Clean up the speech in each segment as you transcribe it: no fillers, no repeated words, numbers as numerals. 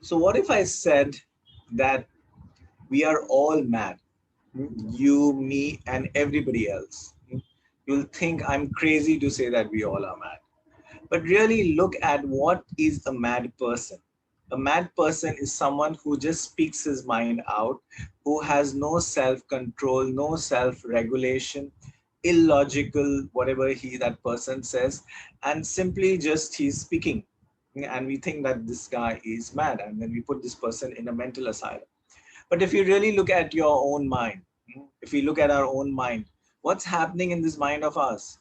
So what if I said that we are all mad? You, me, and everybody else. You'll think I'm crazy to say that we all are mad. But really look at what is a mad person. A mad person is someone who just speaks his mind out, who has no self-control, no self-regulation, illogical, whatever that person says, and simply just he's speaking. And we think that this guy is mad, and then we put this person in a mental asylum. But if you really look at your own mind, if we look at our own mind, what's happening in this mind of ours?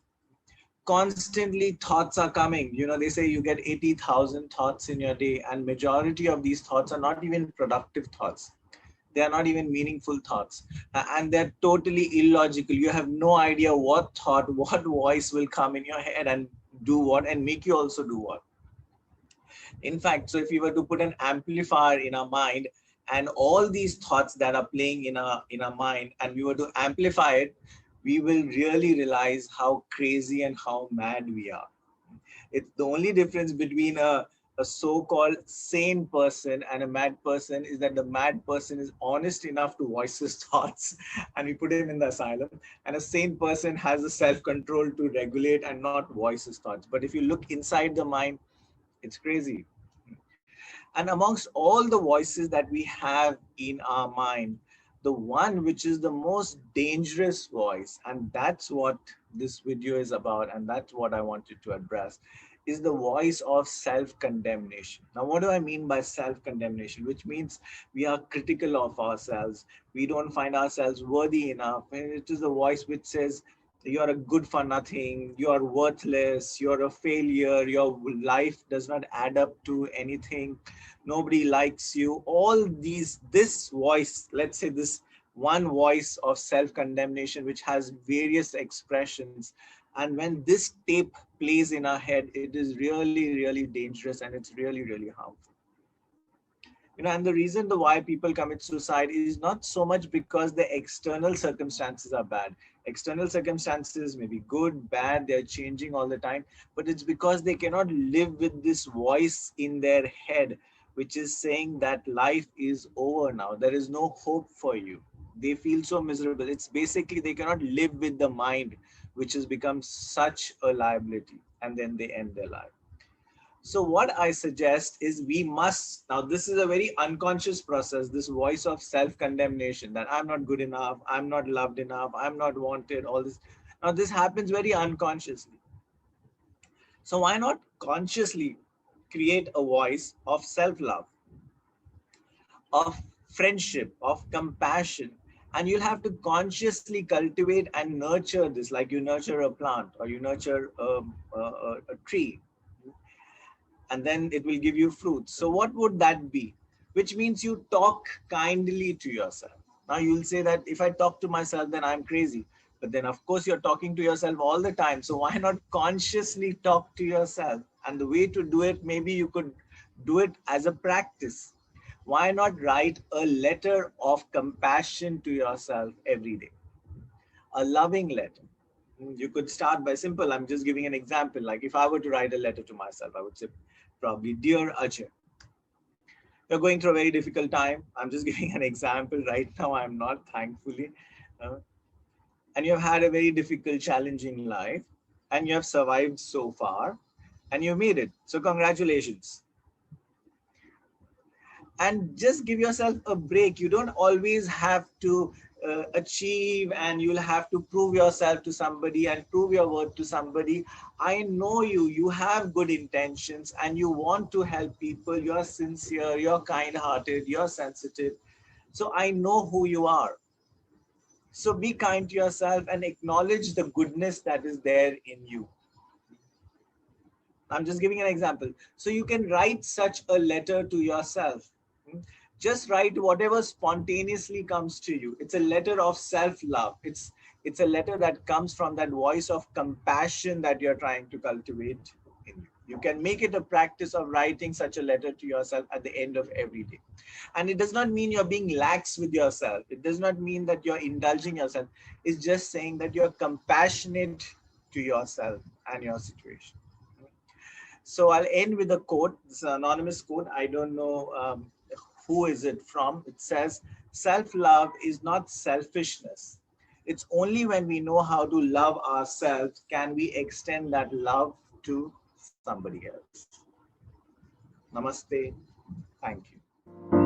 Constantly thoughts are coming. They say you get 80,000 thoughts in your day, and majority of these thoughts are not even productive thoughts. They are not even meaningful thoughts, and they're totally illogical. You have no idea what thought, what voice will come in your head and do what, and make you also do what. In fact, so if you were to put an amplifier in our mind and all these thoughts that are playing in our mind, and we were to amplify it, we will really realize how crazy and how mad we are. It's the only difference between a so-called sane person and a mad person is that the mad person is honest enough to voice his thoughts and we put him in the asylum, and a sane person has the self-control to regulate and not voice his thoughts. But if you look inside the mind, it's crazy. And amongst all the voices that we have in our mind, the one which is the most dangerous voice, and that's what this video is about, and that's what I wanted to address, is the voice of self-condemnation. Now, what do I mean by self-condemnation? Which means we are critical of ourselves. We don't find ourselves worthy enough. And it is the voice which says, you're a good for nothing, you're worthless, you're a failure, your life does not add up to anything, nobody likes you. All this voice, let's say this one voice of self-condemnation, which has various expressions. And when this tape plays in our head, it is really, really dangerous, and it's really, really harmful. And the reason the why people commit suicide is not so much because the external circumstances are bad. External circumstances may be good, bad, they're changing all the time, but it's because they cannot live with this voice in their head, which is saying that life is over now. There is no hope for you. They feel so miserable. It's basically they cannot live with the mind, which has become such a liability, and then they end their life. So what I suggest is we must, now this is a very unconscious process, this voice of self-condemnation that I'm not good enough, I'm not loved enough, I'm not wanted, all this. Now this happens very unconsciously. So why not consciously create a voice of self-love, of friendship, of compassion, and you'll have to consciously cultivate and nurture this like you nurture a plant or you nurture a tree, and then it will give you fruits. So what would that be? Which means you talk kindly to yourself. Now you'll say that if I talk to myself, then I'm crazy. But then of course you're talking to yourself all the time. So why not consciously talk to yourself? And the way to do it, maybe you could do it as a practice. Why not write a letter of compassion to yourself every day? A loving letter. You could start by simple. I'm just giving an example. Like if I were to write a letter to myself, I would say probably, dear Ajay, you're going through a very difficult time. I'm just giving an example. Right now, I'm not, thankfully. Uh, and you've had a very difficult, challenging life, and you have survived so far, and you made it. So congratulations. And just give yourself a break. You don't always have to achieve, and you'll have to prove yourself to somebody and prove your worth to somebody. I know you have good intentions and you want to help people. You're sincere, you're kind-hearted, you're sensitive. So I know who you are. So be kind to yourself and acknowledge the goodness that is there in you. I'm just giving an example. So you can write such a letter to yourself. Just write whatever spontaneously comes to you. It's a letter of self-love. It's a letter that comes from that voice of compassion that you're trying to cultivate in you. You can make it a practice of writing such a letter to yourself at the end of every day. And it does not mean you're being lax with yourself. It does not mean that you're indulging yourself. It's just saying that you're compassionate to yourself and your situation. So I'll end with a quote. It's an anonymous quote. I don't know who is it from. It says, self-love is not selfishness. It's only when we know how to love ourselves can we extend that love to somebody else. Namaste. Thank you.